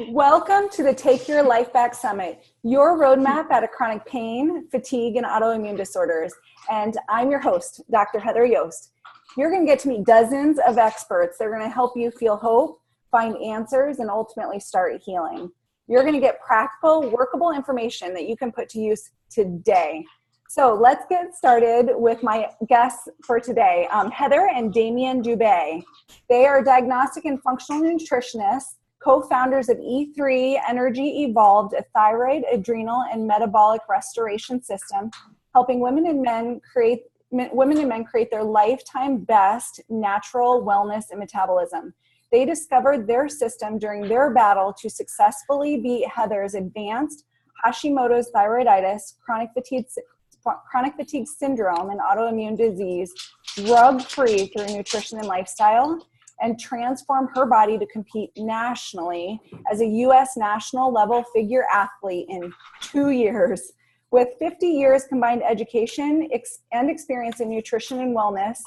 Welcome to the Take Your Life Back Summit, your roadmap out of chronic pain, fatigue, and autoimmune disorders. And I'm your host, Dr. Heather Yost. You're going to get to meet dozens of experts that are going to help you feel hope, find answers, and ultimately start healing. You're going to get practical, workable information that you can put to use today. So let's get started with my guests for today, Heather and Damian Dube. They are diagnostic and functional nutritionists, co-founders of E3 Energy Evolved, a thyroid, adrenal, and metabolic restoration system, helping women and men create their lifetime best natural wellness and metabolism. They discovered their system during their battle to successfully beat Heather's advanced Hashimoto's thyroiditis, chronic fatigue syndrome, and autoimmune disease, drug-free through nutrition and lifestyle, and transform her body to compete nationally as a U.S. national level figure athlete in 2 years. With 50 years combined education and experience in nutrition and wellness,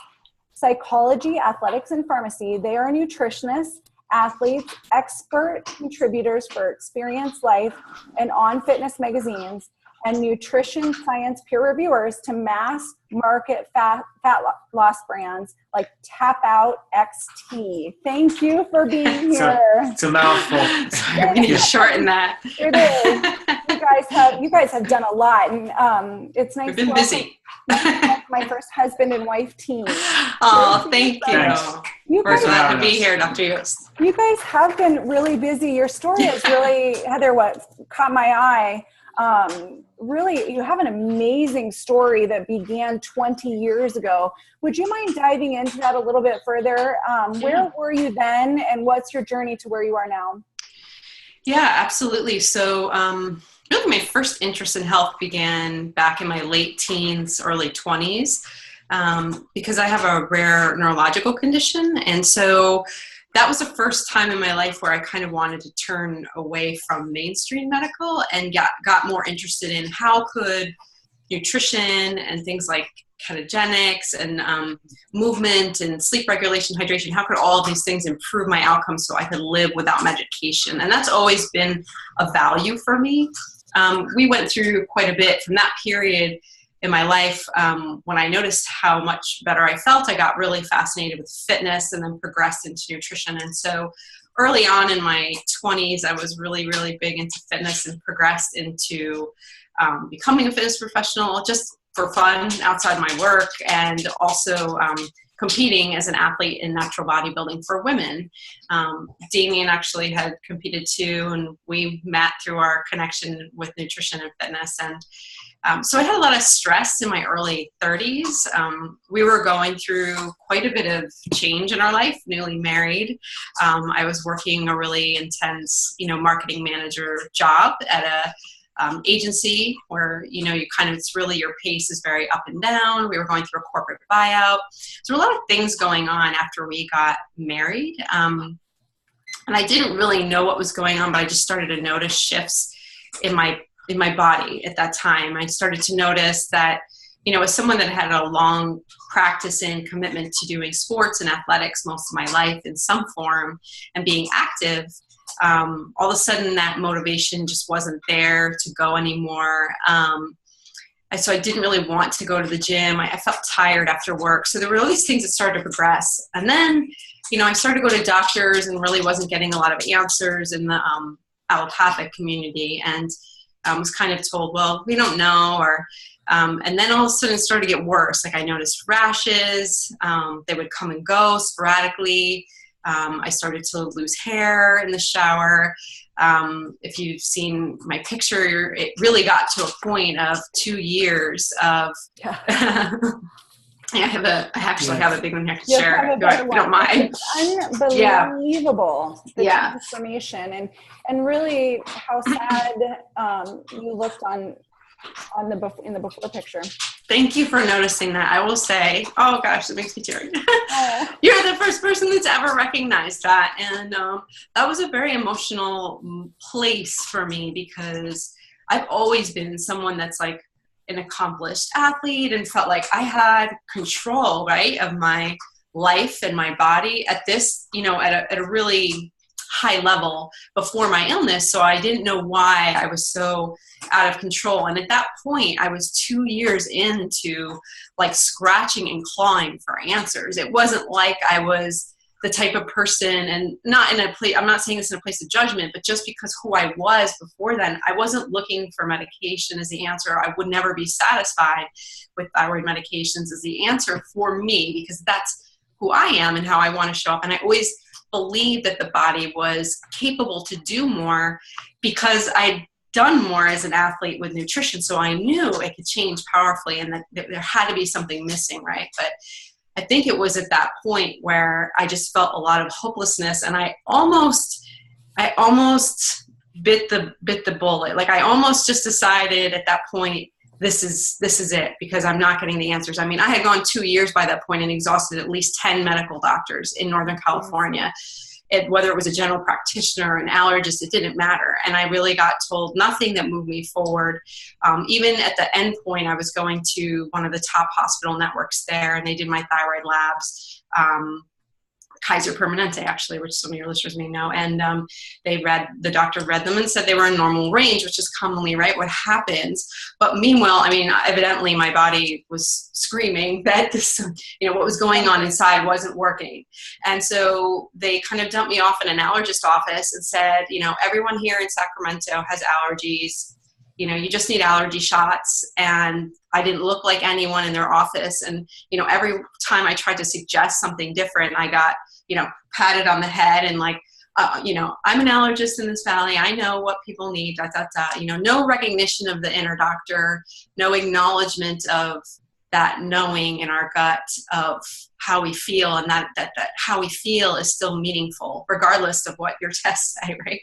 psychology, athletics, and pharmacy, they are nutritionists, athletes, expert contributors for Experience Life and On Fitness magazines, and nutrition science peer reviewers to mass market fat loss brands like Tap Out XT. Thank you for being here. It's a mouthful. Sorry, we need to shorten that. It is. You guys have done a lot, and it's nice. We've been busy. My first husband and wife team. Oh, thank you. We're glad to be here, Dr. Yost. You guys have been really busy. Your story is really, Heather, what caught my eye. Really, you have an amazing story that began 20 years ago. Would you mind diving into that a little bit further? Where were you then, and what's your journey to where you are now? Yeah, absolutely. So really my first interest in health began back in my late teens, early 20s, because I have a rare neurological condition. And so that was the first time in my life where I kind of wanted to turn away from mainstream medical and got more interested in how could nutrition and things like ketogenics and movement and sleep regulation, hydration, how could all of these things improve my outcomes so I could live without medication? And that's always been a value for me. We went through quite a bit from that period in my life. When I noticed how much better I felt, I got really fascinated with fitness and then progressed into nutrition. And so early on in my 20s, I was really, really big into fitness and progressed into becoming a fitness professional just for fun outside my work, and also competing as an athlete in natural bodybuilding for women. Damian actually had competed too, and we met through our connection with nutrition and fitness. And so I had a lot of stress in my early 30s. We were going through quite a bit of change in our life, newly married. I was working a really intense, marketing manager job at a agency where, you kind of, it's really your pace is very up and down. We were going through a corporate buyout. So a lot of things going on after we got married. And I didn't really know what was going on, but I just started to notice shifts in my body at that time. I started to notice that, as someone that had a long practice and commitment to doing sports and athletics most of my life in some form and being active, all of a sudden that motivation just wasn't there to go anymore. So I didn't really want to go to the gym. I felt tired after work. So there were all these things that started to progress. And then, I started to go to doctors and really wasn't getting a lot of answers in the allopathic community, and was kind of told, well, we don't know, and then all of a sudden it started to get worse. Like I noticed rashes, they would come and go sporadically. I started to lose hair in the shower. If you've seen my picture, it really got to a point of 2 years of, I actually have a big one here to share, if you don't mind. It's unbelievable, the transformation, and really how sad you looked in the before picture. Thank you for noticing that. I will say, oh gosh, it makes me teary. You're the first person that's ever recognized that. And that was a very emotional place for me, because I've always been someone that's like an accomplished athlete and felt like I had control, right, of my life and my body at this, at a really high level before my illness. So I didn't know why I was so out of control. And at that point, I was 2 years into like scratching and clawing for answers. It wasn't like I was the type of person, and not in a place, I'm not saying this in a place of judgment, but just because who I was before then, I wasn't looking for medication as the answer. I would never be satisfied with thyroid medications as the answer for me, because that's who I am and how I want to show up. And I always believed that the body was capable to do more because I'd done more as an athlete with nutrition. So I knew it could change powerfully and that there had to be something missing, right? But I think it was at that point where I just felt a lot of hopelessness, and I almost bit the bullet. Like I almost just decided at that point, this is it, because I'm not getting the answers. I mean, I had gone 2 years by that point and exhausted at least 10 medical doctors in Northern California. Whether it was a general practitioner or an allergist, it didn't matter. And I really got told nothing that moved me forward. Even at the end point, I was going to one of the top hospital networks there, and they did my thyroid labs, Kaiser Permanente, actually, which some of your listeners may know. And the doctor read them and said they were in normal range, which is commonly, right, what happens. But meanwhile, I mean, evidently my body was screaming that this, what was going on inside wasn't working. And so they kind of dumped me off in an allergist office and said, everyone here in Sacramento has allergies. You just need allergy shots. And I didn't look like anyone in their office. And, every time I tried to suggest something different, I got, patted on the head and like, I'm an allergist in this valley. I know what people need, no recognition of the inner doctor, no acknowledgement of that knowing in our gut of how we feel, and that how we feel is still meaningful, regardless of what your tests say, right?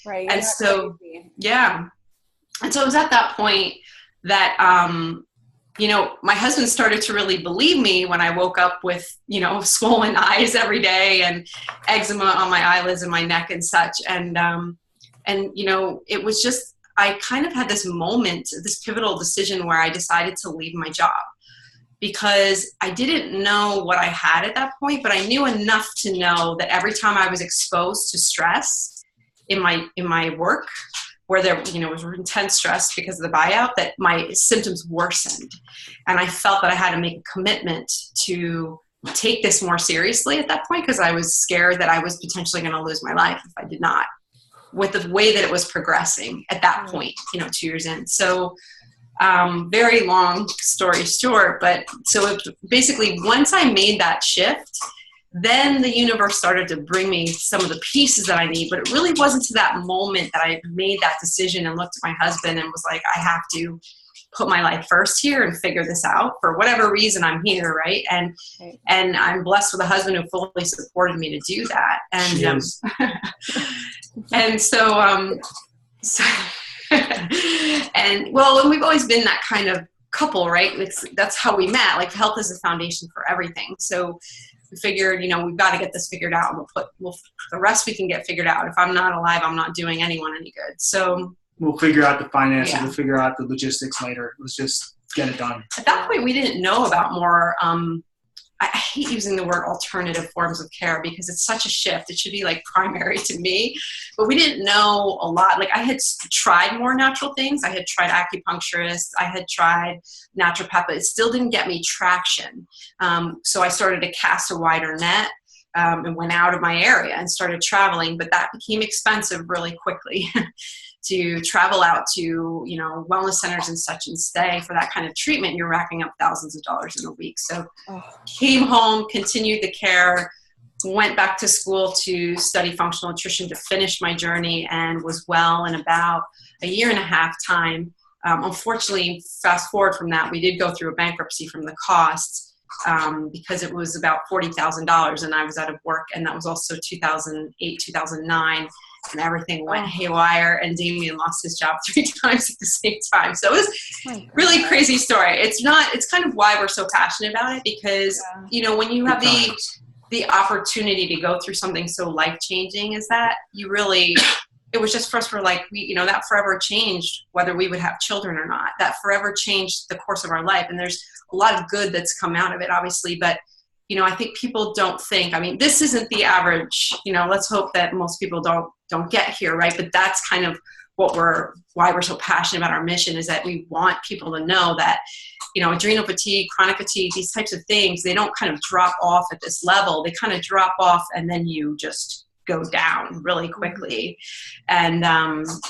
Right. And so, yeah. And so it was at that point that, my husband started to really believe me when I woke up with, swollen eyes every day and eczema on my eyelids and my neck and such. And it was just, I kind of had this moment, this pivotal decision where I decided to leave my job, because I didn't know what I had at that point, but I knew enough to know that every time I was exposed to stress in my work, where there, was intense stress because of the buyout, that my symptoms worsened. And I felt that I had to make a commitment to take this more seriously at that point, because I was scared that I was potentially going to lose my life if I did not, with the way that it was progressing at that point, 2 years in. So very long story short, but so basically once I made that shift, then the universe started to bring me some of the pieces that I need. But it really wasn't to that moment that I made that decision and looked at my husband and was like, I have to put my life first here and figure this out. For whatever reason, I'm here, right? And I'm blessed with a husband who fully supported me to do that. And and so and we've always been that kind of couple, right? That's how we met. Like, health is the foundation for everything. So we figured, we've got to get this figured out, and the rest we can get figured out. If I'm not alive, I'm not doing anyone any good. So we'll figure out the finances. We'll figure out the logistics later. Let's just get it done. At that point, we didn't know about more, I hate using the word alternative forms of care, because it's such a shift. It should be like primary to me, but we didn't know a lot. Like, I had tried more natural things. I had tried acupuncturists. I had tried naturopath, but it still didn't get me traction. So I started to cast a wider net and went out of my area and started traveling, but that became expensive really quickly. To travel out to, wellness centers and such and stay for that kind of treatment, you're racking up thousands of dollars in a week. So came home, continued the care, went back to school to study functional nutrition to finish my journey, and was well in about a year and a half time. Unfortunately, fast forward from that, we did go through a bankruptcy from the costs, because it was about $40,000 and I was out of work. And that was also 2008, 2009. And everything went haywire, and Damian lost his job 3 times at the same time. So it was really crazy story. It's kind of why we're so passionate about it, because, when you have the opportunity to go through something so life-changing as that, it was just for us, that forever changed whether we would have children or not. That forever changed the course of our life. And there's a lot of good that's come out of it, obviously, but I think people don't think, I mean, this isn't the average, let's hope that most people don't get here, right? But that's kind of why we're so passionate about our mission, is that we want people to know that, adrenal fatigue, chronic fatigue, these types of things, they don't kind of drop off at this level. They kind of drop off and then you just go down really quickly. And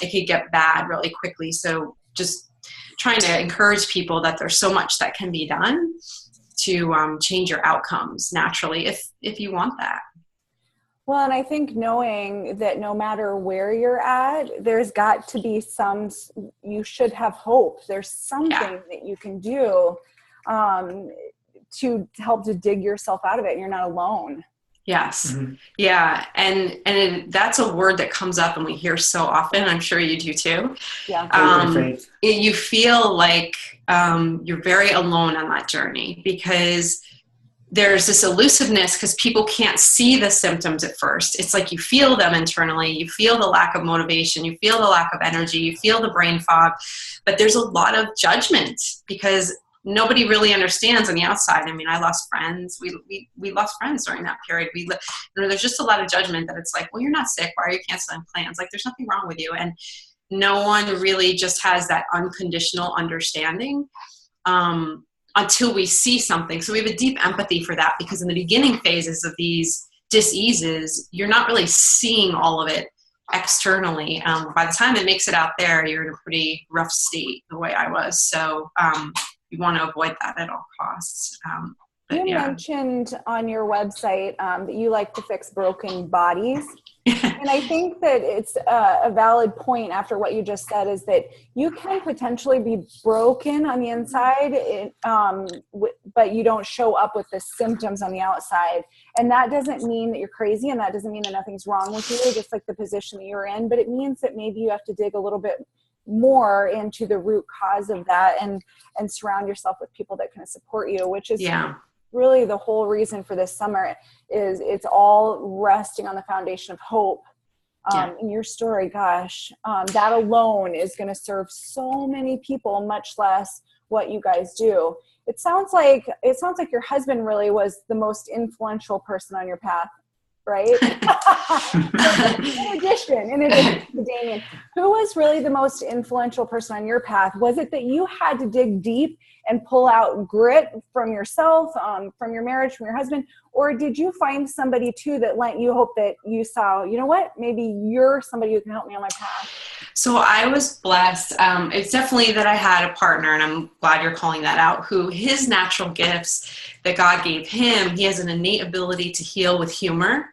it could get bad really quickly. So just trying to encourage people that there's so much that can be done to change your outcomes naturally if you want that. Well, and I think knowing that no matter where you're at, there's got to be you should have hope. There's something that you can do to help to dig yourself out of it, and you're not alone. Yes. Mm-hmm. Yeah. And that's a word that comes up and we hear so often. I'm sure you do too. Yeah. You feel like you're very alone on that journey, because there's this elusiveness, because people can't see the symptoms at first. It's like you feel them internally. You feel the lack of motivation. You feel the lack of energy. You feel the brain fog. But there's a lot of judgment, because nobody really understands on the outside. I mean, I lost friends. We lost friends during that period. There's just a lot of judgment that it's like, well, you're not sick. Why are you canceling plans? Like, there's nothing wrong with you. And no one really just has that unconditional understanding until we see something. So we have a deep empathy for that, because in the beginning phases of these diseases, you're not really seeing all of it externally. By the time it makes it out there, you're in a pretty rough state, the way I was. So you want to avoid that at all costs. You mentioned on your website that you like to fix broken bodies. And I think that it's a valid point after what you just said, is that you can potentially be broken on the inside, but you don't show up with the symptoms on the outside. And that doesn't mean that you're crazy, and that doesn't mean that nothing's wrong with you, just like the position that you're in. But it means that maybe you have to dig a little bit more into the root cause of that, and surround yourself with people that can support you, which is really the whole reason for this summer. Is it's all resting on the foundation of hope. In your story, gosh, that alone is going to serve so many people, much less what you guys do. It sounds like your husband really was the most influential person on your path, right? in addition to Damian, who was really the most influential person on your path? Was it that you had to dig deep and pull out grit from yourself, from your marriage, from your husband? Or did you find somebody too that lent you hope, that you saw, you know what, maybe you're somebody who can help me on my path? So I was blessed. It's definitely that I had a partner, and I'm glad you're calling that out, who his natural gifts that God gave him, he has an innate ability to heal with humor.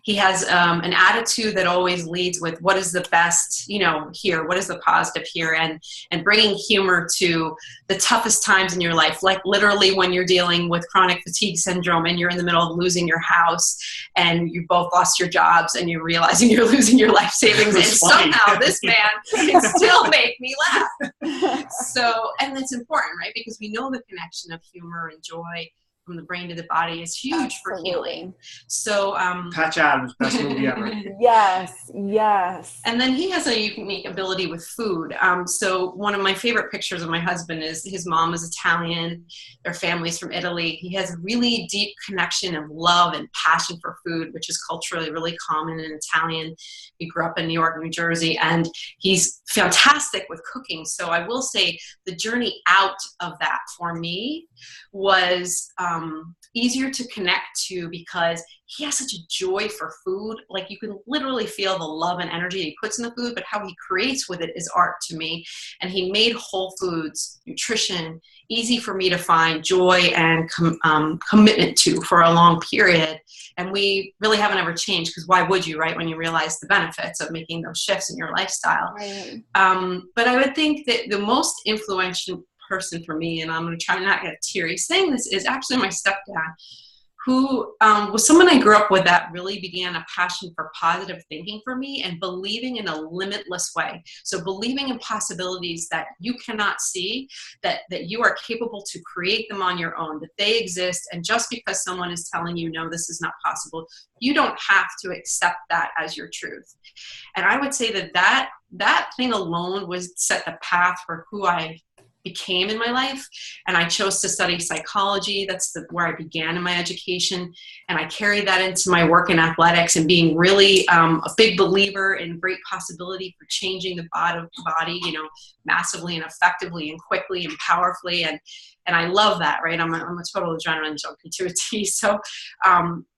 He has an attitude that always leads with what is the best, here, what is the positive here, and bringing humor to the toughest times in your life, like literally when you're dealing with chronic fatigue syndrome and you're in the middle of losing your house and you both lost your jobs and you're realizing you're losing your life savings, and somehow this man can still make me laugh. So, and it's important, right? Because we know the connection of humor and joy from the brain to the body is huge for healing. So Patch Adams, best movie ever. Yes. And then he has a unique ability with food. So one of my favorite pictures of my husband is his mom is Italian, their family's from Italy. He has a really deep connection of love and passion for food, which is culturally really common in Italian. He grew up in New York, New Jersey, and he's fantastic with cooking. So I will say the journey out of that for me was easier to connect to, because he has such a joy for food. Like, you can literally feel the love and energy he puts in the food, but how he creates with it is art to me. And he made whole foods, nutrition, easy for me to find joy and commitment to for a long period. And we really haven't ever changed, because why would you, right, when you realize the benefits of making those shifts in your lifestyle. Right. But I would think that the most influential person for me, and I'm going to try not to get teary saying this, is actually my stepdad, who was someone I grew up with that really began a passion for positive thinking for me and believing in a limitless way. So believing in possibilities that you cannot see, that you are capable to create them on your own, that they exist. And just because someone is telling you, no, this is not possible, you don't have to accept that as your truth. And I would say that thing alone was set the path for who I became in my life. And I chose to study psychology. That's where I began in my education. And I carried that into my work in athletics and being really a big believer in great possibility for changing the body, you know, massively and effectively and quickly and powerfully. And I love that, right? I'm a total adrenaline junkie to a T. So,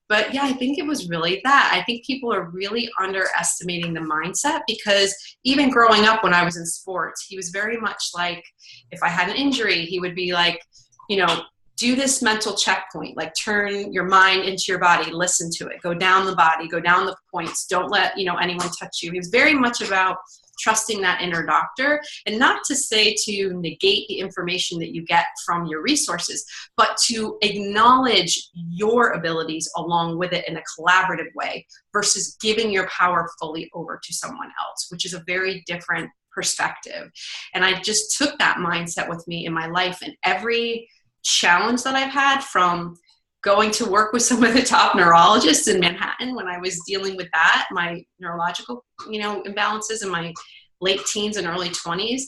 but yeah, I think it was really that. I think people are really underestimating the mindset, because even growing up when I was in sports, he was very much like, if I had an injury, he would be like, you know, do this mental checkpoint, like turn your mind into your body, listen to it, go down the body, go down the points. Don't let, you know, anyone touch you. He was very much about trusting that inner doctor, and not to say to negate the information that you get from your resources, but to acknowledge your abilities along with it in a collaborative way versus giving your power fully over to someone else, which is a very different perspective. And I just took that mindset with me in my life, and every challenge that I've had, from going to work with some of the top neurologists in Manhattan when I was dealing with that, my neurological, you know, imbalances in my late teens and early 20s,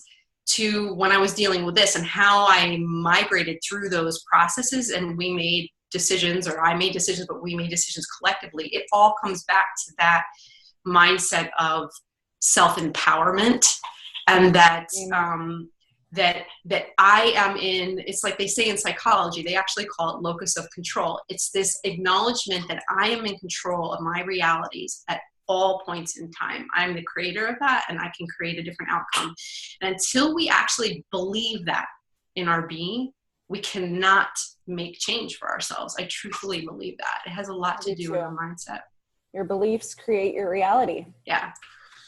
to when I was dealing with this, and how I migrated through those processes, and we made decisions, or I made decisions, but we made decisions collectively. It all comes back to that mindset of self-empowerment, and that that I am in, it's like they say in psychology, they actually call it locus of control. It's this acknowledgement that I am in control of my realities at all points in time. I'm the creator of that, and I can create a different outcome. And until we actually believe that in our being, we cannot make change for ourselves. I truthfully believe that. It has a lot to do with our mindset. Your beliefs create your reality. Yeah.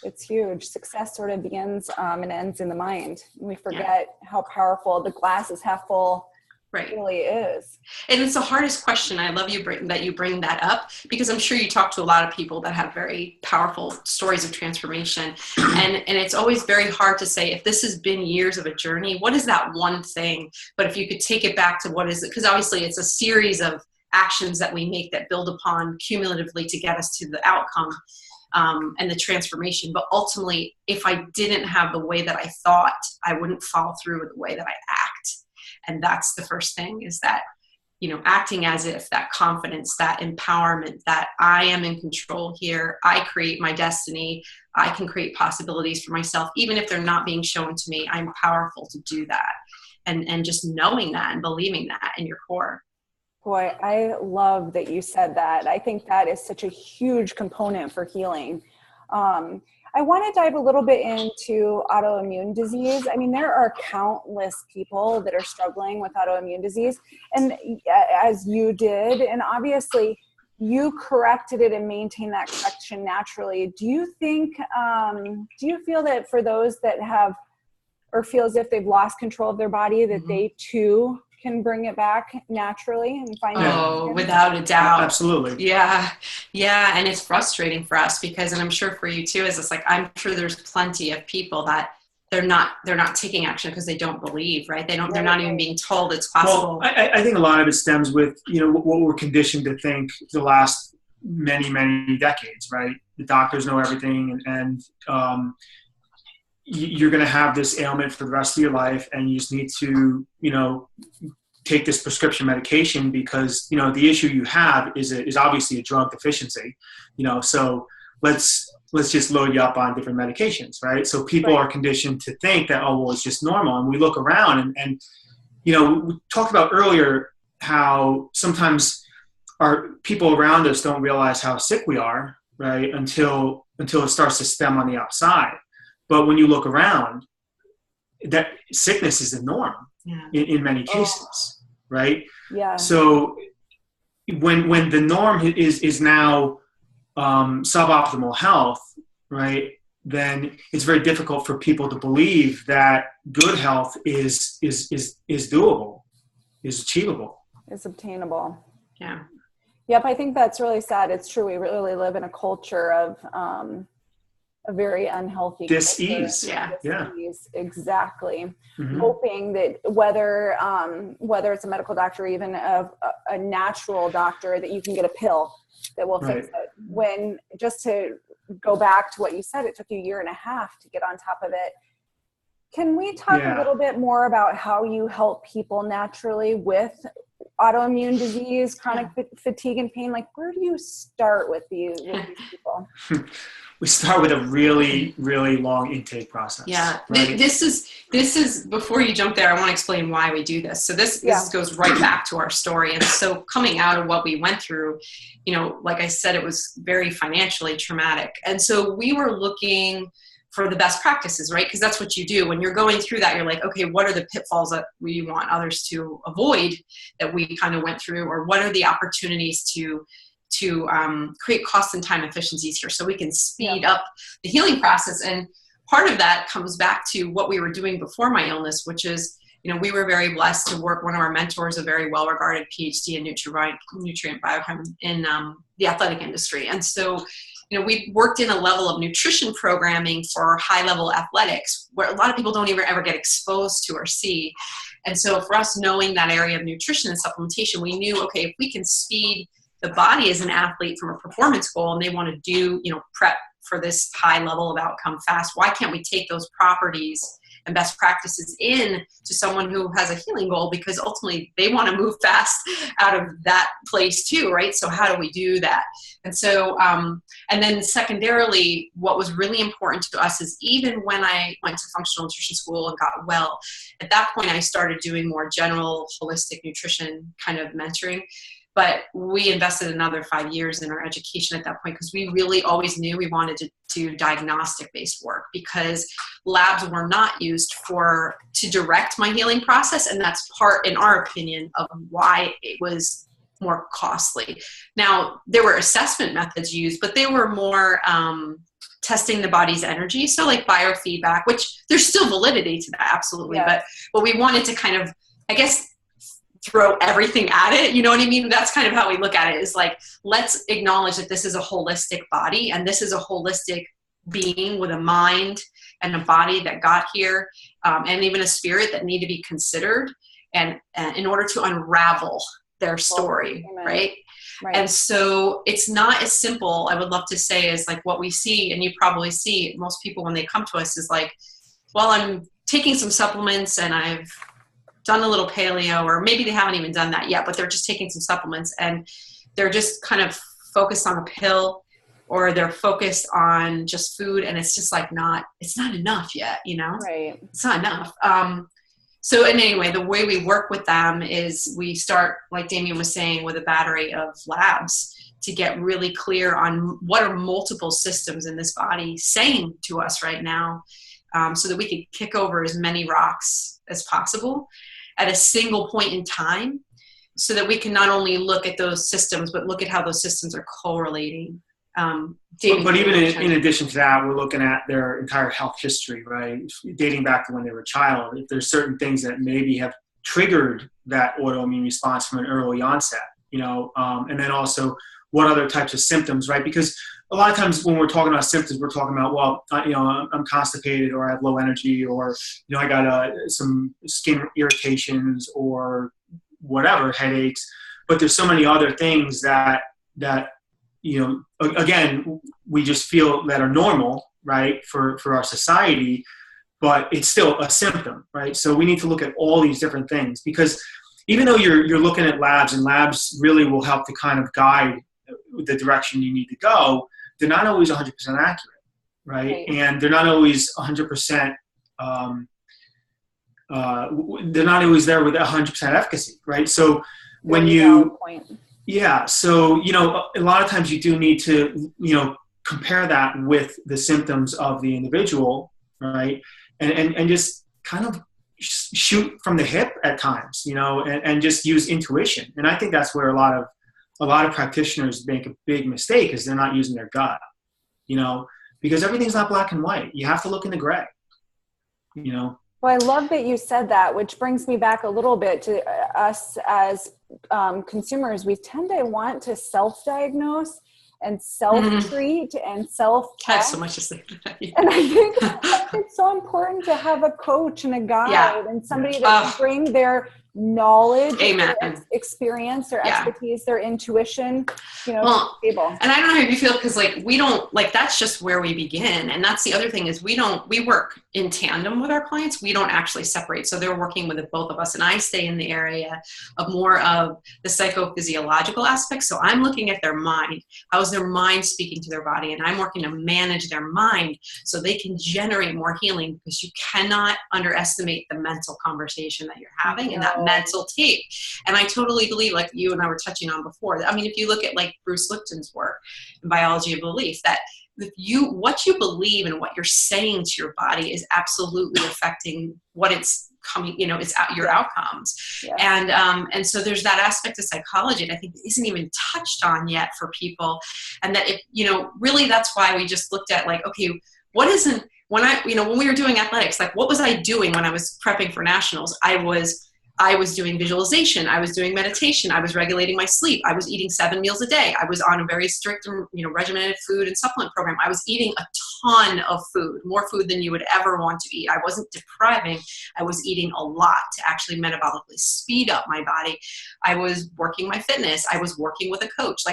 It's huge. Success sort of begins and ends in the mind. We forget how powerful the glass is half full really is. And it's the hardest question. I love that you bring that up, because I'm sure you talk to a lot of people that have very powerful stories of transformation. And it's always very hard to say, if this has been years of a journey, what is that one thing? But if you could take it back to what is it? Because obviously it's a series of actions that we make that build upon cumulatively to get us to the outcome. And the transformation. But ultimately, if I didn't have the way that I thought, I wouldn't follow through with the way that I act. And that's the first thing, is that, you know, acting as if, that confidence, that empowerment, that I am in control here. I create my destiny. I can create possibilities for myself. Even if they're not being shown to me, I'm powerful to do that. And just knowing that and believing that in your core. Boy, I love that you said that. I think that is such a huge component for healing. I want to dive a little bit into autoimmune disease. I mean, there are countless people that are struggling with autoimmune disease, and as you did, and obviously you corrected it and maintained that correction naturally. Do you think, do you feel that for those that have, or feel as if they've lost control of their body, that they too can bring it back naturally and find without a doubt. Absolutely. Yeah. And it's frustrating for us, because, and I'm sure for you too, is it's like, I'm sure there's plenty of people that they're not taking action because they don't believe, right? They're not even being told it's possible. Well, I think a lot of it stems with, you know, what we're conditioned to think the last many, many decades, right? The doctors know everything, and you're going to have this ailment for the rest of your life, and you just need to, you know, take this prescription medication because, you know, the issue you have is obviously a drug deficiency, you know, so let's just load you up on different medications, right? So people are conditioned to think that, oh, well, it's just normal. And we look around and you know, we talked about earlier how sometimes our people around us don't realize how sick we are, right? Until it starts to stem on the outside. But when you look around, that sickness is the norm in many cases, right? Yeah. So when the norm is now suboptimal health, right, then it's very difficult for people to believe that good health is doable, is achievable, is obtainable. Yeah. Yep, I think that's really sad. It's true. We really live in a culture of a very unhealthy dis-ease. Dis-ease, exactly. Mm-hmm. Hoping that whether it's a medical doctor, or even a natural doctor, that you can get a pill that will fix it. When, just to go back to what you said, it took you 1.5 years to get on top of it. Can we talk a little bit more about how you help people naturally with autoimmune disease, chronic fatigue and pain? Like, where do you start with these people? We start with a really, really long intake process. Yeah. Right? This is before you jump there, I want to explain why we do this. So this goes right back to our story. And so coming out of what we went through, you know, like I said, it was very financially traumatic. And so we were looking for the best practices, right? Because that's what you do. When you're going through that, you're like, okay, what are the pitfalls that we want others to avoid that we kind of went through? Or what are the opportunities to create cost and time efficiencies here so we can speed up the healing process? And part of that comes back to what we were doing before my illness, which is, you know, we were very blessed to work. One of our mentors, a very well-regarded PhD in nutrient biochem in the athletic industry. And so, you know, we worked in a level of nutrition programming for high-level athletics where a lot of people don't even ever get exposed to or see. And so for us, knowing that area of nutrition and supplementation, we knew, okay, if we can speed the body as an athlete from a performance goal and they want to do, you know, prep for this high level of outcome fast, why can't we take those properties and best practices in to someone who has a healing goal? Because ultimately they want to move fast out of that place too, right? So how do we do that? And so, and then secondarily, what was really important to us is even when I went to functional nutrition school and got well, at that point I started doing more general holistic nutrition kind of mentoring. But we invested another 5 years in our education at that point because we really always knew we wanted to do diagnostic-based work because labs were not used to direct my healing process, and that's part, in our opinion, of why it was more costly. Now, there were assessment methods used, but they were more testing the body's energy, so like biofeedback, which there's still validity to that, absolutely. Yeah. But we wanted to kind of, I guess, throw everything at it. You know what I mean? That's kind of how we look at it, is like, let's acknowledge that this is a holistic body and this is a holistic being with a mind and a body that got here, and even a spirit that need to be considered and in order to unravel their story, right? And so it's not as simple, I would love to say, as like what we see, and you probably see most people when they come to us is like, well, I'm taking some supplements and I've done a little paleo, or maybe they haven't even done that yet, but they're just taking some supplements and they're just kind of focused on a pill, or they're focused on just food, and it's just like it's not enough yet, you know? Right. It's not enough. So in any way, the way we work with them is we start, like Damian was saying, with a battery of labs to get really clear on what are multiple systems in this body saying to us right now, so that we can kick over as many rocks as possible at a single point in time, so that we can not only look at those systems, but look at how those systems are correlating. But even in addition to that, we're looking at their entire health history, right? Dating back to when they were a child. If there's certain things that maybe have triggered that autoimmune response from an early onset, you know, and then also what other types of symptoms, right? Because a lot of times when we're talking about symptoms, we're talking about, well, you know, I'm constipated, or I have low energy, or, you know, I got some skin irritations or whatever, headaches. But there's so many other things that, you know, again, we just feel that are normal, right, for our society, but it's still a symptom, right? So we need to look at all these different things, because even though you're looking at labs, and labs really will help to kind of guide the direction you need to go, they're not always 100% accurate, right? And they're not always 100%, they're not always there with 100% efficacy, right? So when so, you know, a lot of times you do need to, you know, compare that with the symptoms of the individual, right? And just kind of shoot from the hip at times, you know, and just use intuition. And I think that's where a lot of practitioners make a big mistake, is they're not using their gut, you know, because everything's not black and white. You have to look in the gray, you know. Well, I love that you said that, which brings me back a little bit to us as consumers. We tend to want to self-diagnose and self-treat and self-test. I have so much to say. And I think it's so important to have a coach and a guide and somebody that can bring their knowledge, their experience, their expertise, their intuition, to the table. And I don't know how you feel, because like we don't, like that's just where we begin. And that's the other thing is we work in tandem with our clients. We don't actually separate. So they're working with both of us, and I stay in the area of more of the psychophysiological aspects. So I'm looking at their mind. How is their mind speaking to their body? And I'm working to manage their mind so they can generate more healing, because you cannot underestimate the mental conversation that you're having and that mental tape. And I totally believe, like you and I were touching on before, I mean, if you look at like Bruce Lipton's work in Biology of Belief, that what you believe and what you're saying to your body is absolutely affecting what it's coming, it's your outcomes. Yeah. And so there's that aspect of psychology that I think isn't even touched on yet for people. And that really that's why we just looked at like, okay, what isn't, when we were doing athletics, like what was I doing when I was prepping for nationals? I was doing visualization. I was doing meditation. I was regulating my sleep. I was eating 7 meals a day. I was on a very strict, regimented food and supplement program. I was eating a ton of food, more food than you would ever want to eat. I wasn't depriving. I was eating a lot to actually metabolically speed up my body. I was working my fitness. I was working with a coach.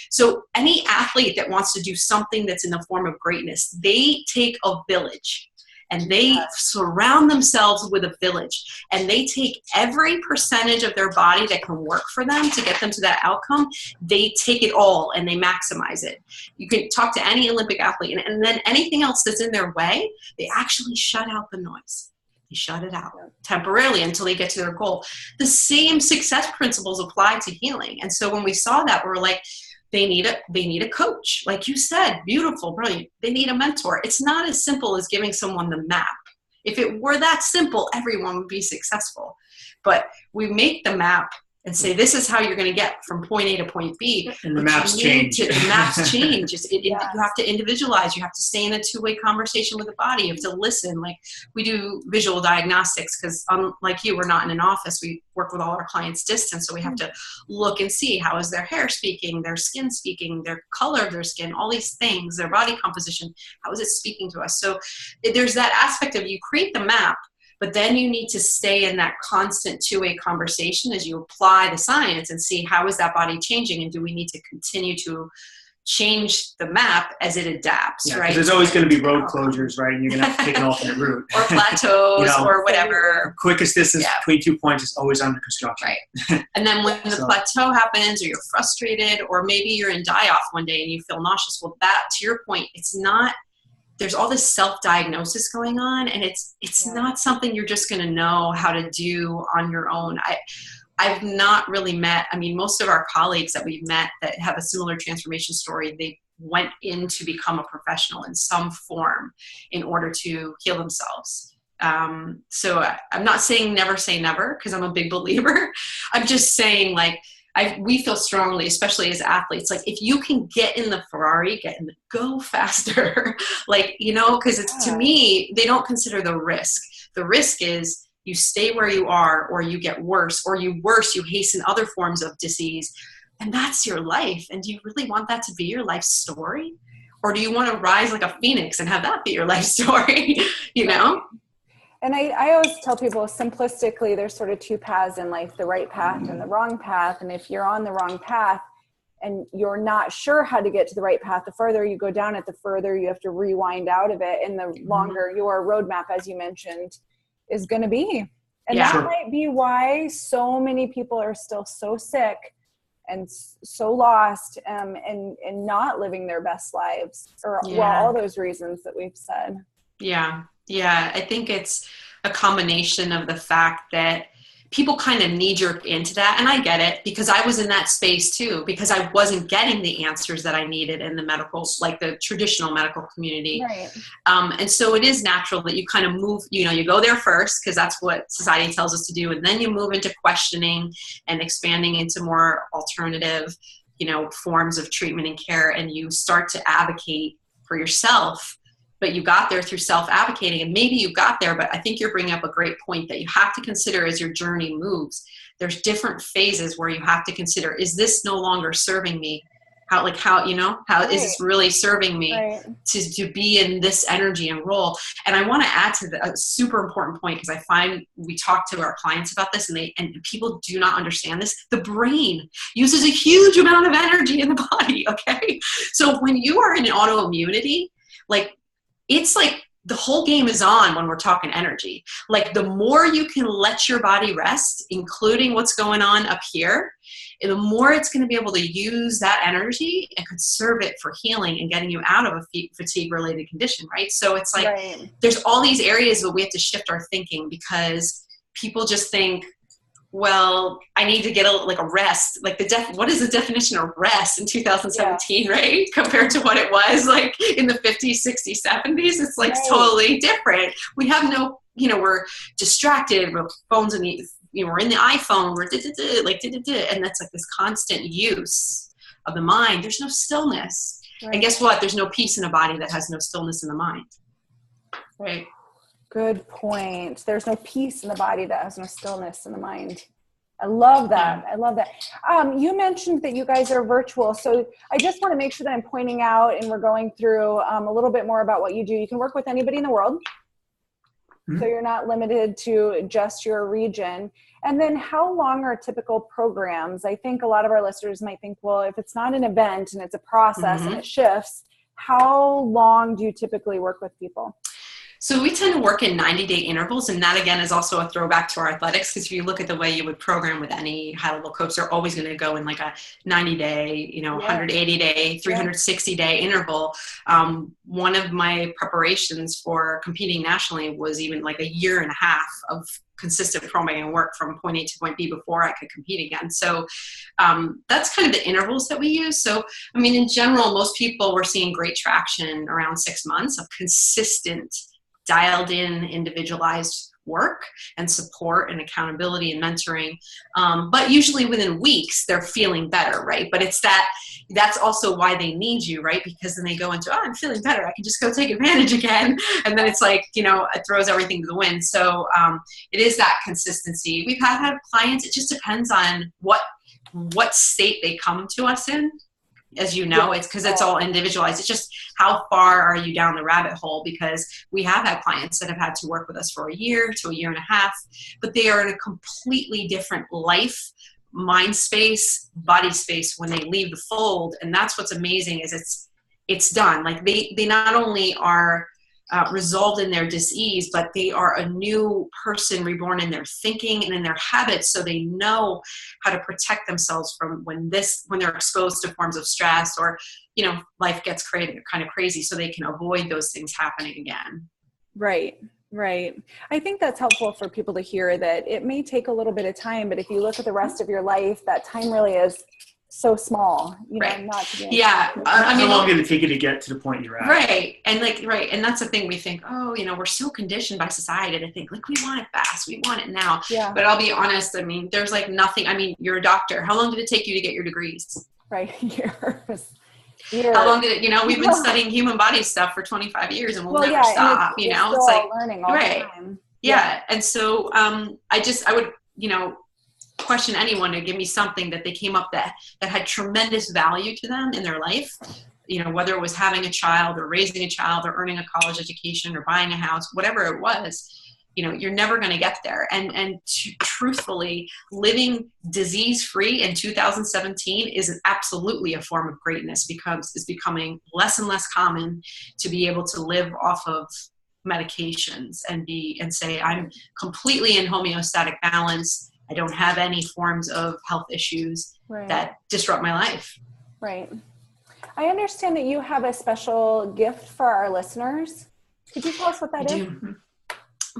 So any athlete that wants to do something that's in the form of greatness, they take a village. And they surround themselves with a village, and they take every percentage of their body that can work for them to get them to that outcome. They take it all and they maximize it. You can talk to any Olympic athlete, and then anything else that's in their way, they actually shut out the noise. They shut it out temporarily until they get to their goal. The same success principles apply to healing. And so when we saw that, we were like, they need a coach. Like you said, beautiful, brilliant. They need a mentor. It's not as simple as giving someone the map. If it were that simple, everyone would be successful. But we make the map and say, this is how you're going to get from point A to point B. And the maps change. The maps change. You have to individualize. You have to stay in a two-way conversation with the body. You have to listen. Like we do visual diagnostics because unlike you, we're not in an office. We work with all our clients distance. So we have to look and see how is their hair speaking, their skin speaking, their color of their skin, all these things, their body composition. How is it speaking to us? So there's that aspect of you create the map, but then you need to stay in that constant two-way conversation as you apply the science and see how is that body changing, and do we need to continue to change the map as it adapts, right? There's always going to be road closures, right? And you're going to have to take an alternate route. Or plateaus or whatever. Quickest distance between 2 points is always under construction. Right. And then when the plateau happens, or you're frustrated, or maybe you're in die-off one day and you feel nauseous, well, that, to your point, it's not, there's all this self-diagnosis going on, and it's not something you're just going to know how to do on your own. I've not really met, most of our colleagues that we've met that have a similar transformation story, they went in to become a professional in some form in order to heal themselves. So I'm not saying never say never, because I'm a big believer. I'm just saying, we feel strongly, especially as athletes, like if you can get in the Ferrari, go faster, because it's, to me, they don't consider the risk. The risk is you stay where you are, or you get worse, or you hasten other forms of disease. And that's your life. And do you really want that to be your life story? Or do you want to rise like a phoenix and have that be your life story? And I always tell people, simplistically, there's sort of two paths in life, the right path and the wrong path. And if you're on the wrong path and you're not sure how to get to the right path, the further you go down it, the further you have to rewind out of it, and the longer your roadmap, as you mentioned, is going to be. And that might be why so many people are still so sick and so lost, and not living their best lives, or all those reasons that we've said. Yeah, I think it's a combination of the fact that people kind of knee-jerk into that. And I get it, because I was in that space too, because I wasn't getting the answers that I needed in the medical, like the traditional medical community. Right. And so it is natural that you kind of move, you go there first, because that's what society tells us to do. And then you move into questioning and expanding into more alternative, forms of treatment and care. And you start to advocate for yourself. But you got there through self-advocating, and maybe you got there, but I think you're bringing up a great point that you have to consider as your journey moves. There's different phases where you have to consider, is this no longer serving me? How is this really serving me to be in this energy and role? And I want to add to a super important point, because I find we talk to our clients about this and people do not understand this. The brain uses a huge amount of energy in the body. Okay. So when you are in an autoimmunity, it's like the whole game is on when we're talking energy. Like the more you can let your body rest, including what's going on up here, the more it's going to be able to use that energy and conserve it for healing and getting you out of a fatigue-related condition, right? So it's like there's all these areas where we have to shift our thinking, because people just think, well, I need to get a rest. Like what is the definition of rest in 2017, right? Compared to what it was like in the 50s, 60s, 70s. It's like totally different. We have no, we're distracted, we're phones in the, we're in the iPhone, we're and that's like this constant use of the mind. There's no stillness. And guess what? There's no peace in a body that has no stillness in the mind. Right. Good point. There's no peace in the body that has no stillness in the mind. I love that. I love that. You mentioned that you guys are virtual. So I just want to make sure that I'm pointing out, and we're going through a little bit more about what you do. You can work with anybody in the world. So you're not limited to just your region. And then how long are typical programs? I think a lot of our listeners might think, well, if it's not an event and it's a process and it shifts, how long do you typically work with people? So we tend to work in 90-day intervals, and that again is also a throwback to our athletics, because if you look at the way you would program with any high-level coach, they're always going to go in like a 90-day, 180-day, 360-day interval. One of my preparations for competing nationally was even like a year and a half of consistent programming work from point A to point B before I could compete again. So that's kind of the intervals that we use. So, I mean, in general, most people were seeing great traction around 6 months of consistent, dialed in, individualized work and support and accountability and mentoring. But usually within weeks, they're feeling better, right? But that's also why they need you, right? Because then they go into, I'm feeling better, I can just go take advantage again. And then it's like, it throws everything to the wind. So it is that consistency. We've had clients, it just depends on what state they come to us in. As you know, it's because it's all individualized. It's just how far are you down the rabbit hole, because we have had clients that have had to work with us for a year to a year and a half, but they are in a completely different life, mind space, body space when they leave the fold. And that's what's amazing is it's done. Like they not only are resolved in their dis-ease, but they are a new person reborn in their thinking and in their habits, so they know how to protect themselves from when they're exposed to forms of stress or life gets kind of crazy, so they can avoid those things happening again. Right. I think that's helpful for people to hear, that it may take a little bit of time, but if you look at the rest of your life, that time really is so small, not to be how long did it take you to get to the point you're at? Right. And and that's the thing, we think, we're so conditioned by society to think we want it fast, we want it now. Yeah. But I'll be honest, I mean, there's nothing. I mean, you're a doctor. How long did it take you to get your degrees? Right. Years. How long did it, we've been studying human body stuff for 25 years and we'll never stop, it's like learning all the time. Yeah. And so I would, question anyone to give me something that they came up that had tremendous value to them in their life, whether it was having a child or raising a child or earning a college education or buying a house, whatever it was. You're never going to get there. And truthfully, living disease-free in 2017 is absolutely a form of greatness, because it's becoming less and less common to be able to live off of medications and say, I'm completely in homeostatic balance. I don't have any forms of health issues that disrupt my life. Right. I understand that you have a special gift for our listeners. Could you tell us what that is?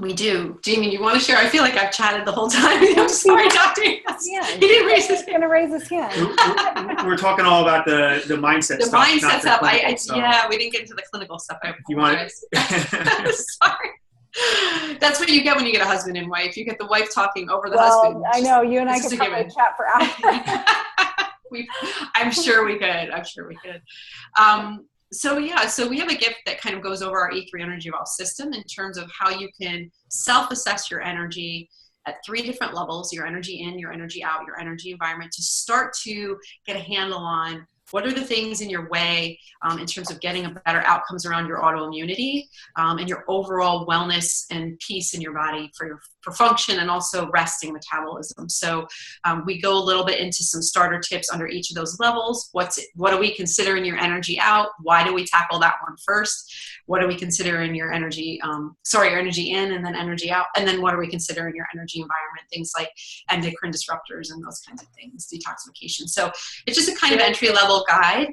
We do. Damian, you want to share? I feel like I've chatted the whole time. I'm sorry, Doctor. Yeah, he didn't raise his hand. He's going to raise his hand. We're talking all about the mindset the stuff. Mindset stuff. We didn't get into the clinical stuff. You want it? Sorry. That's what you get when you get a husband and wife. You get the wife talking over the husband. I know. You and I could probably chat for hours. I'm sure we could. So we have a gift that kind of goes over our E3 Energy Evolve system in terms of how you can self-assess your energy at 3 different levels: your energy in, your energy out, your energy environment, to start to get a handle on what are the things in your way in terms of getting a better outcomes around your autoimmunity and your overall wellness and peace in your body for function and also resting metabolism. So we go a little bit into some starter tips under each of those levels. What do we consider in your energy out? Why do we tackle that one first? What do we consider in your energy, your energy in and then energy out? And then what do we consider in your energy environment? Things like endocrine disruptors and those kinds of things, detoxification. So it's just a kind of entry level guide.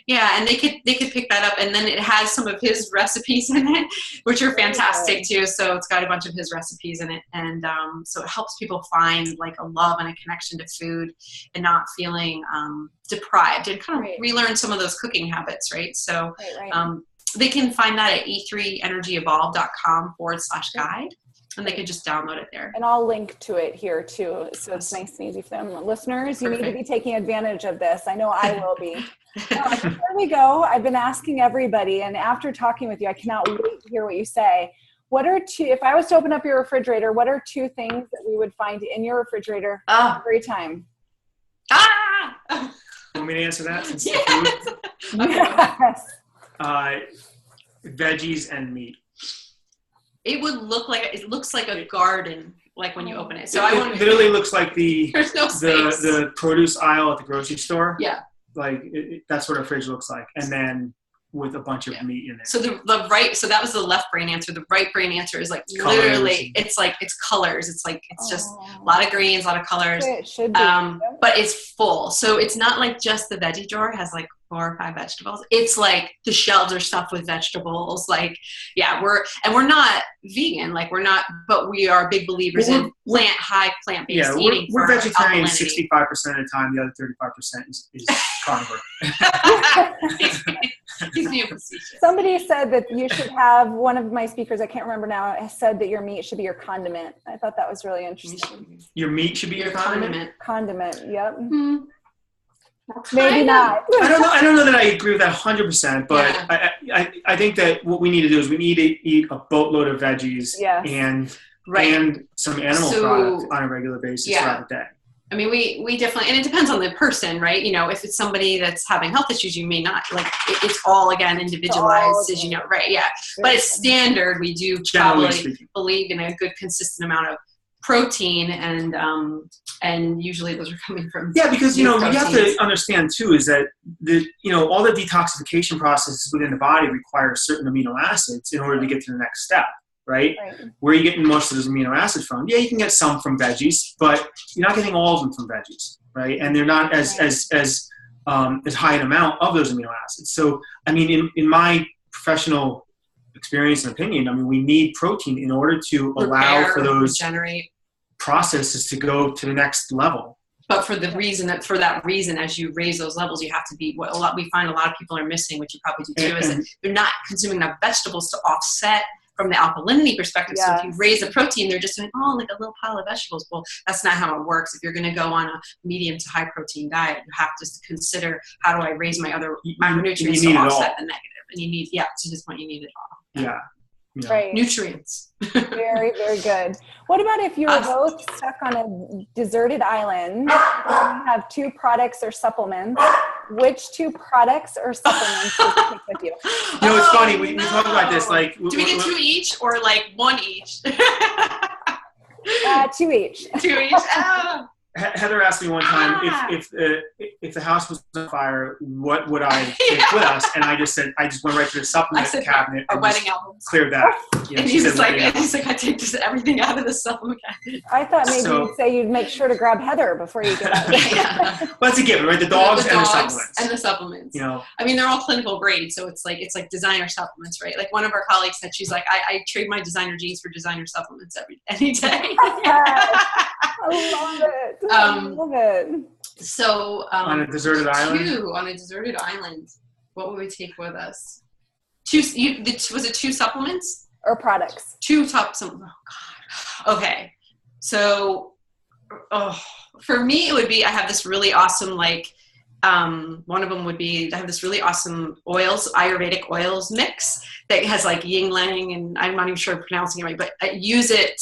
Yeah, and they could pick that up, and then it has some of his recipes in it, which are fantastic too. So it's got a bunch of his recipes in it, and so it helps people find like a love and a connection to food, and not feeling deprived, and kind of relearn some of those cooking habits, right? So they can find that at e3energyevolve.com/guide. And they can just download it there. And I'll link to it here too. So it's nice and easy for them. Listeners, you need to be taking advantage of this. I know I will be. Before we go, I've been asking everybody, and after talking with you, I cannot wait to hear what you say. What are if I was to open up your refrigerator, what are 2 things that we would find in your refrigerator every time? Want me to answer that? Since Yes. Veggies and meat. It looks like a garden, like when you open it. So it literally looks like there's no space. the produce aisle at the grocery store. Yeah. Like that's what a fridge looks like. And then with a bunch of meat in it. So so that was the left brain answer. The right brain answer is like colors. Literally, it's colors. It's just a lot of greens, a lot of colors. It should be. But it's full. So it's not like just the veggie drawer has like 4 or 5 vegetables. It's like the shelves are stuffed with vegetables. Like, yeah, we're not vegan. Like but we are big believers in plant-based eating. We're vegetarian 65% of the time. The other 35% is carnivore. Somebody said that you should have, one of my speakers, I can't remember now, said that your meat should be your condiment. I thought that was really interesting. Your meat should be your condiment? Condiment, yep. Mm-hmm. Maybe not. I don't know that I agree with that 100%, but I think that what we need to do is we need to eat a boatload of veggies and some animal products on a regular basis throughout the day. I mean, we definitely, and it depends on the person, right? You know, if it's somebody that's having health issues, you may not, like, it's all, again, individualized, as you know, right? Yeah. But it's standard. We do probably believe in a good, consistent amount of protein, and usually those are coming from because you have to understand too is that all the detoxification processes within the body require certain amino acids in order to get to the next step, right? Where are you getting most of those amino acids from? You can get some from veggies, but you're not getting all of them from veggies, right? And they're not as high an amount of those amino acids. So I mean, in my professional experience and opinion, I mean, we need protein in order to allow for those processes to go to the next level. But for that reason, as you raise those levels, you have to be we find a lot of people are missing, which you probably do too, is that they're not consuming enough vegetables to offset from the alkalinity perspective. So if you raise the protein, they're just doing, like a little pile of vegetables. Well, that's not how it works. If you're going to go on a medium to high protein diet, you have to consider, how do I raise my other macronutrients to offset the negative? And you need, to this point, you need it all. Yeah. Right. Nutrients. Very, very good. What about if you were both stuck on a deserted island and you have 2 products or supplements? Which 2 products or supplements would you take with you? It's funny. We talk about this. Like, do we get 2 each or like 1 each? 2 each. 2 each. Heather asked me one time if the house was on fire, what would I take with us? And I just went right to the supplement cabinet and wedding albums. Cleared that. And he's like, I take just everything out of the supplement cabinet. I thought maybe you'd say you'd make sure to grab Heather before you get out. Well, that's a given, right? The dogs and the supplements. And the supplements. I mean, they're all clinical grade, so it's like designer supplements, right? Like one of our colleagues said, she's like, I trade my designer jeans for designer supplements any day. I love it. I love it. So on a deserted island. On a deserted island, what would we take with us? 2. Was it 2 supplements or products? 2 supplements. Oh God. Okay. So, for me, it would be, I have this really awesome, one of them would be, I have this really awesome Ayurvedic oils mix that has like yin yang, and I'm not even sure I'm pronouncing it right, but I use it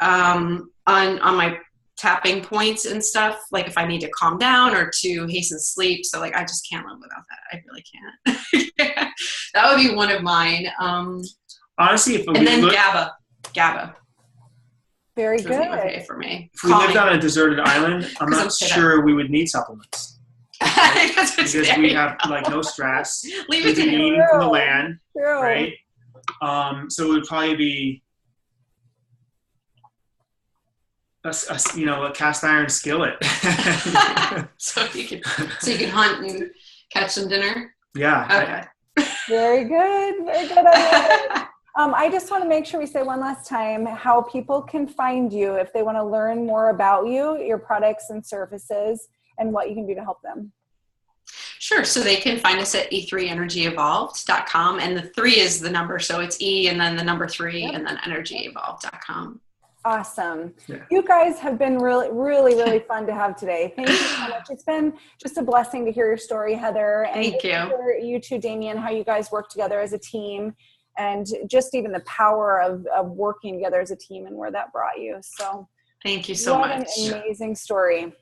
on my tapping points and stuff, like if I need to calm down or to hasten sleep. So like, I just can't live without that. I really can't. That would be one of mine. Honestly, if and then GABA. Very good. Okay for me. If we lived on a deserted island, I'm not sure we would need supplements. Because we have like no stress. Leave it to eating from the land, True. right? So it would probably be a cast iron skillet. so you can hunt and catch some dinner. Yeah. Okay. Very good. Very good. I just want to make sure we say one last time how people can find you if they want to learn more about you, your products and services, and what you can do to help them. Sure. So they can find us at e3energyevolved.com. And the 3 is the number. So it's E and then the number 3 and then energyevolved.com. Awesome. Yeah. You guys have been really, really, really fun to have today. Thank you so much. It's been just a blessing to hear your story, Heather. And Thank you. You too, Damian, how you guys work together as a team and just even the power of working together as a team and where that brought you. So thank you so much. What an amazing story.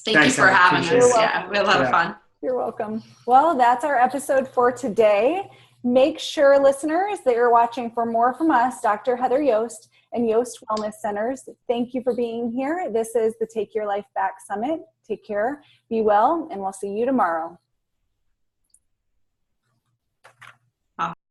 Thanks, you for having us. Yeah, we had a lot of fun. You're welcome. Well, that's our episode for today. Make sure, listeners, that you're watching for more from us, Dr. Heather Yost and Yost Wellness Centers. Thank you for being here. This is the Take Your Life Back Summit. Take care, be well, and we'll see you tomorrow.